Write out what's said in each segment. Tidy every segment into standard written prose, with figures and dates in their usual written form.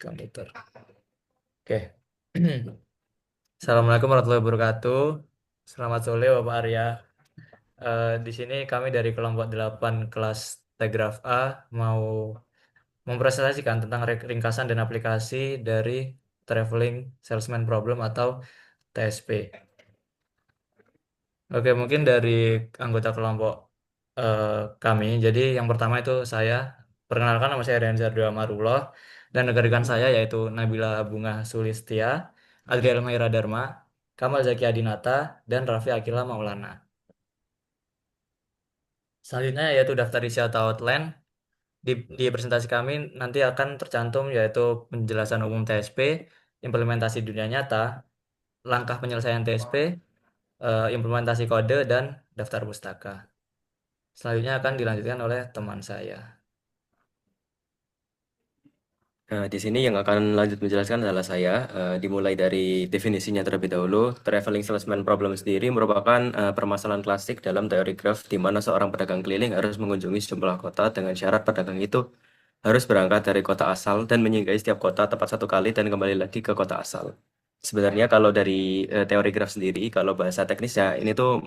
komputer. Oke. Assalamualaikum warahmatullahi wabarakatuh. Selamat sore Bapak Arya. Di sini kami dari kelompok 8 kelas Tegraf A mau mempresentasikan tentang ringkasan dan aplikasi dari Traveling Salesman Problem atau TSP. Oke, mungkin dari anggota kelompok eh, kami. Jadi yang pertama itu saya perkenalkan, nama saya Renzar Dua Amarullah, dan rekan saya yaitu Nabila Bunga Sulistia, Adriel Maira Dharma, Kamal Zaki Adinata, dan Raffi Akila Maulana. Selanjutnya yaitu daftar isi atau outline. Di presentasi kami nanti akan tercantum yaitu penjelasan umum TSP, implementasi dunia nyata, langkah penyelesaian TSP, implementasi kode, dan daftar pustaka. Selanjutnya akan dilanjutkan oleh teman saya. Nah, di sini yang akan lanjut menjelaskan adalah saya. Dimulai dari definisinya terlebih dahulu. Traveling salesman problem sendiri merupakan permasalahan klasik dalam teori graf di mana seorang pedagang keliling harus mengunjungi sejumlah kota dengan syarat pedagang itu harus berangkat dari kota asal dan menyinggahi setiap kota tepat satu kali dan kembali lagi ke kota asal. Sebenarnya kalau dari teori graf sendiri, kalau bahasa teknisnya ini tuh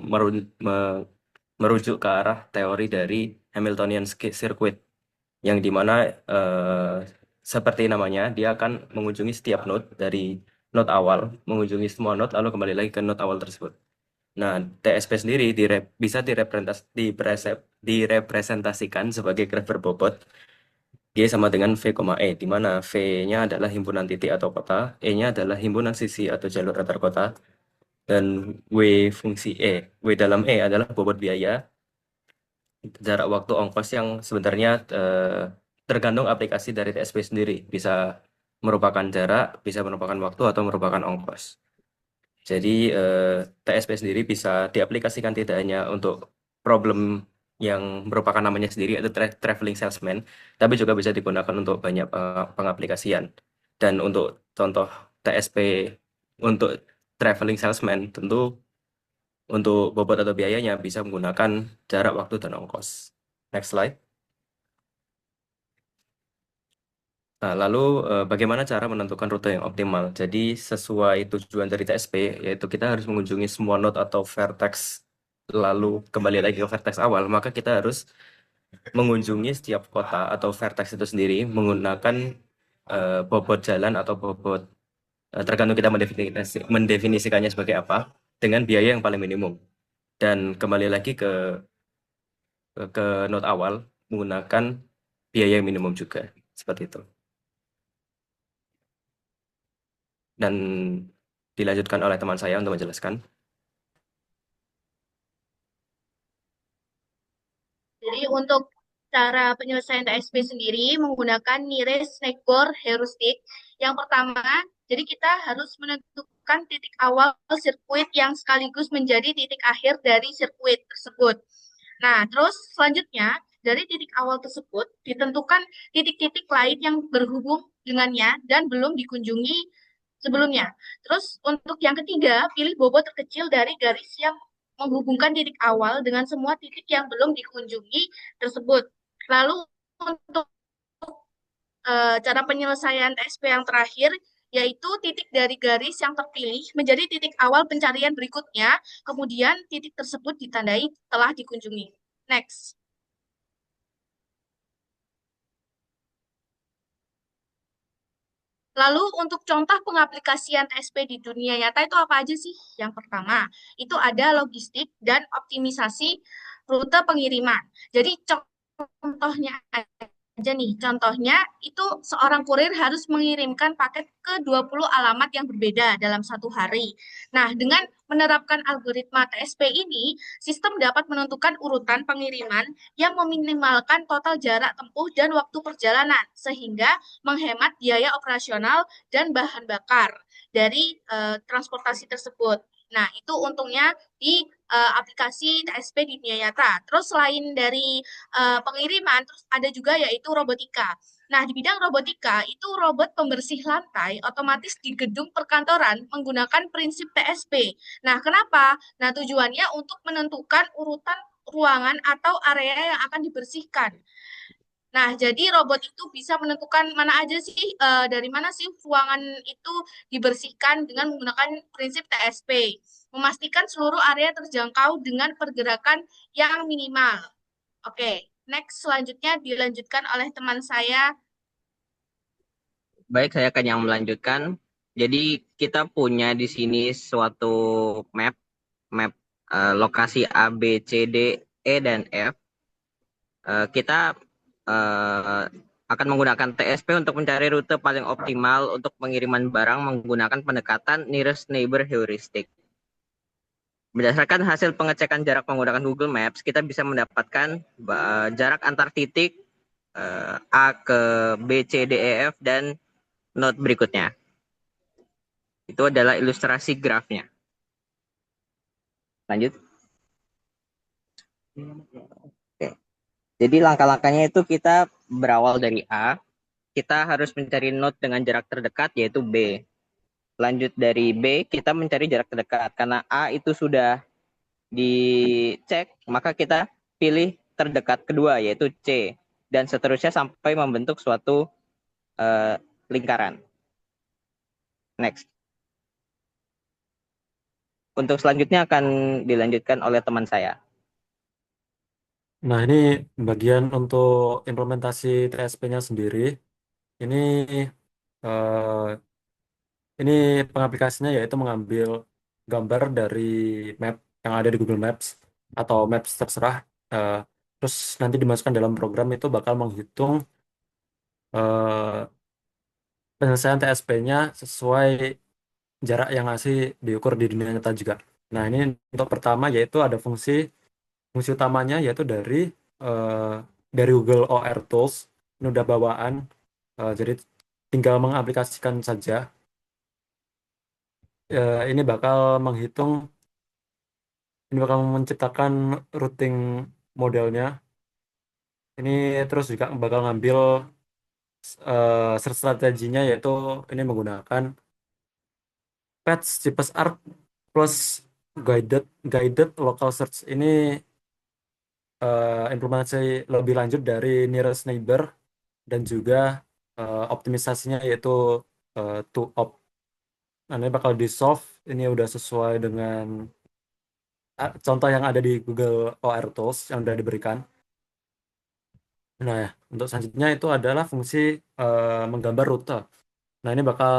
merujuk ke arah teori dari Hamiltonian Circuit yang dimana seperti namanya dia akan mengunjungi setiap node dari node awal, mengunjungi semua node lalu kembali lagi ke node awal tersebut. Nah, TSP sendiri bisa direpresentasikan sebagai graf berbobot G sama dengan V, E, di mana V-nya adalah himpunan titik atau kota, E-nya adalah himpunan sisi atau jalur antar kota, dan W fungsi E. W dalam E adalah bobot biaya, jarak waktu ongkos yang sebenarnya tergantung aplikasi dari TSP sendiri. Bisa merupakan jarak, bisa merupakan waktu, atau merupakan ongkos. Jadi TSP sendiri bisa diaplikasikan tidak hanya untuk problem yang merupakan namanya sendiri, yaitu traveling salesman, tapi juga bisa digunakan untuk banyak pengaplikasian. Dan untuk contoh TSP untuk traveling salesman, tentu untuk bobot atau biayanya bisa menggunakan jarak, waktu, dan ongkos. Next slide. Nah, lalu bagaimana cara menentukan rute yang optimal? Jadi sesuai tujuan dari TSP, yaitu kita harus mengunjungi semua node atau vertex, lalu kembali lagi ke vertex awal, maka kita harus mengunjungi setiap kota atau vertex itu sendiri menggunakan bobot jalan atau bobot, tergantung kita mendefinisikannya sebagai apa, dengan biaya yang paling minimum. Dan kembali lagi ke node awal menggunakan biaya yang minimum juga, seperti itu. Dan dilanjutkan oleh teman saya untuk menjelaskan. Jadi untuk cara penyelesaian TSP sendiri menggunakan nearest neighbor heuristic. Yang pertama, jadi kita harus menentukan titik awal sirkuit yang sekaligus menjadi titik akhir dari sirkuit tersebut. Nah, terus selanjutnya dari titik awal tersebut ditentukan titik-titik lain yang berhubung dengannya dan belum dikunjungi sebelumnya. Terus untuk yang ketiga, pilih bobot terkecil dari garis yang menghubungkan titik awal dengan semua titik yang belum dikunjungi tersebut. Lalu untuk cara penyelesaian TSP yang terakhir, yaitu titik dari garis yang terpilih menjadi titik awal pencarian berikutnya, kemudian titik tersebut ditandai telah dikunjungi. Next. Lalu untuk contoh pengaplikasian TSP di dunia nyata itu apa aja sih? Yang pertama, itu ada logistik dan optimisasi rute pengiriman. Jadi contohnya aja nih, contohnya itu seorang kurir harus mengirimkan paket ke 20 alamat yang berbeda dalam satu hari. Nah, dengan menerapkan algoritma TSP ini, sistem dapat menentukan urutan pengiriman yang meminimalkan total jarak tempuh dan waktu perjalanan, sehingga menghemat biaya operasional dan bahan bakar dari transportasi tersebut. Nah, itu untungnya di aplikasi TSP di dunia nyata. Terus selain dari pengiriman, terus ada juga yaitu robotika. Nah, di bidang robotika, itu robot pembersih lantai otomatis di gedung perkantoran menggunakan prinsip TSP. Nah, kenapa? Nah, tujuannya untuk menentukan urutan ruangan atau area yang akan dibersihkan. Nah, jadi robot itu bisa menentukan mana aja sih, dari mana sih ruangan itu dibersihkan dengan menggunakan prinsip TSP. Memastikan seluruh area terjangkau dengan pergerakan yang minimal. Oke, next selanjutnya dilanjutkan oleh teman saya. Baik, saya akan yang melanjutkan. Jadi kita punya di sini suatu map, map lokasi A, B, C, D, E, dan F. Kita eh, akan menggunakan TSP untuk mencari rute paling optimal untuk pengiriman barang menggunakan pendekatan nearest neighbor heuristic. Berdasarkan hasil pengecekan jarak menggunakan Google Maps, kita bisa mendapatkan jarak antar titik A ke B, C, D, E, F, dan note berikutnya. Itu adalah ilustrasi grafnya. Lanjut. Oke. Jadi langkah-langkahnya itu kita berawal dari A, kita harus mencari node dengan jarak terdekat yaitu B. Lanjut dari B, kita mencari jarak terdekat. Karena A itu sudah dicek, maka kita pilih terdekat kedua yaitu C. Dan seterusnya sampai membentuk suatu lingkaran. Next. Untuk selanjutnya akan dilanjutkan oleh teman saya. Nah, ini bagian untuk implementasi TSP-nya sendiri. Ini eh, ini pengaplikasinya yaitu mengambil gambar dari map yang ada di Google Maps atau Maps terserah. eh, Terus nanti dimasukkan dalam program itu bakal menghitung eh, penyelesaian TSP-nya sesuai jarak yang masih diukur di dunia nyata juga. Nah, ini untuk pertama yaitu ada fungsi utamanya yaitu eh, dari Google OR Tools. Ini udah bawaan, jadi tinggal mengaplikasikan saja. Ini bakal menghitung, ini bakal menciptakan routing modelnya. Ini terus juga bakal ngambil search strateginya yaitu ini menggunakan Patch Cheapest Art plus guided guided local search. Ini implementasi lebih lanjut dari nearest neighbor dan juga optimisasinya yaitu to op. Nah, ini bakal di solve. Ini udah sesuai dengan contoh yang ada di Google OR Tools yang udah diberikan. Nah, ya, untuk selanjutnya itu adalah fungsi menggambar rute. Nah, ini bakal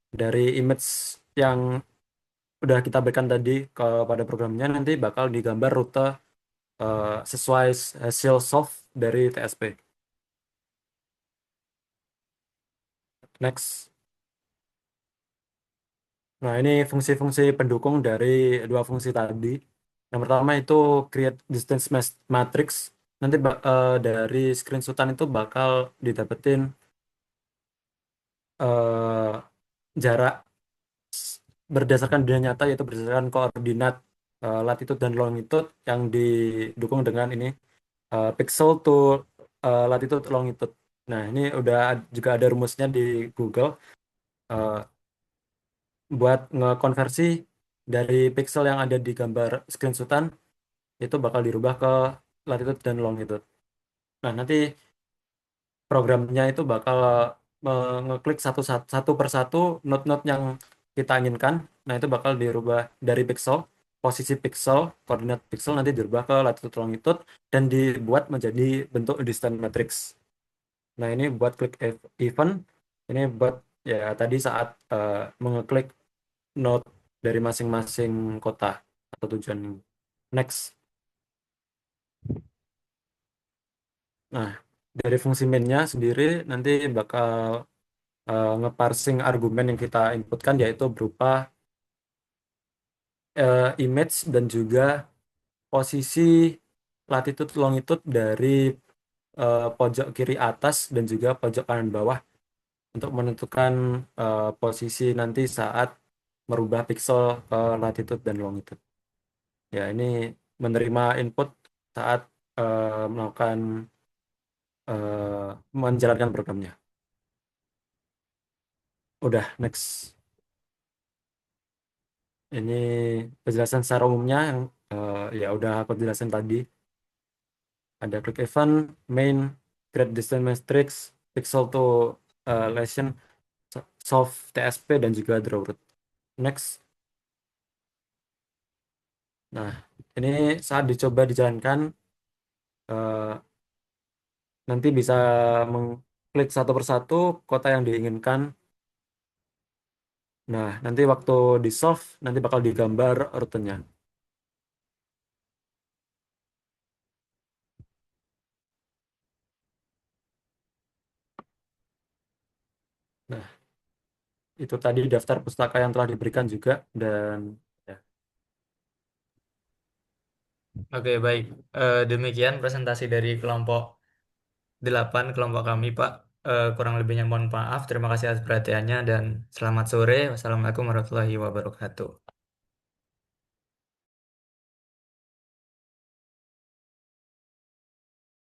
dari image yang udah kita berikan tadi kepada programnya, nanti bakal digambar rute sesuai hasil solve dari TSP. Next. Nah, ini fungsi-fungsi pendukung dari dua fungsi tadi. Yang pertama itu create distance matrix. Nanti dari screenshotan itu bakal didapetin eh, jarak berdasarkan dunia nyata, yaitu berdasarkan koordinat latitude dan longitude yang didukung dengan ini pixel to latitude longitude. Nah, ini udah juga ada rumusnya di Google eh, buat ngekonversi dari pixel yang ada di gambar screenshotan itu bakal dirubah ke latitude dan longitude. Nah, nanti programnya itu bakal ngeklik satu per satu node-node yang kita inginkan. Nah, itu bakal dirubah dari pixel, posisi pixel, koordinat pixel nanti dirubah ke latitude longitude dan dibuat menjadi bentuk distance matrix. Nah, ini buat klik event, ini buat ya tadi saat mengeklik node dari masing-masing kota atau tujuan ini. Next. Nah, dari fungsi mainnya sendiri nanti bakal ngeparsing argumen yang kita inputkan yaitu berupa image dan juga posisi latitude longitude dari pojok kiri atas dan juga pojok kanan bawah untuk menentukan posisi nanti saat merubah pixel ke latitude dan longitude. Ya, ini menerima input saat melakukan menjalankan programnya. Udah, next. Ini penjelasan secara umumnya yang ya udah aku jelasin tadi. Ada klik event, main, Great Distance Matrix, Pixel to Lesion, Solve TSP, dan juga Draw Root. Next. Nah, ini saat dicoba dijalankan, eh, nanti bisa mengklik satu persatu kota yang diinginkan. Nah, nanti waktu di solve, nanti bakal digambar rutenya. Nah, itu tadi daftar pustaka yang telah diberikan juga, dan ya. Oke, baik. Demikian presentasi dari kelompok 8 kelompok kami, Pak. Kurang lebihnya mohon maaf. Terima kasih atas perhatiannya dan selamat sore. Wassalamualaikum warahmatullahi wabarakatuh.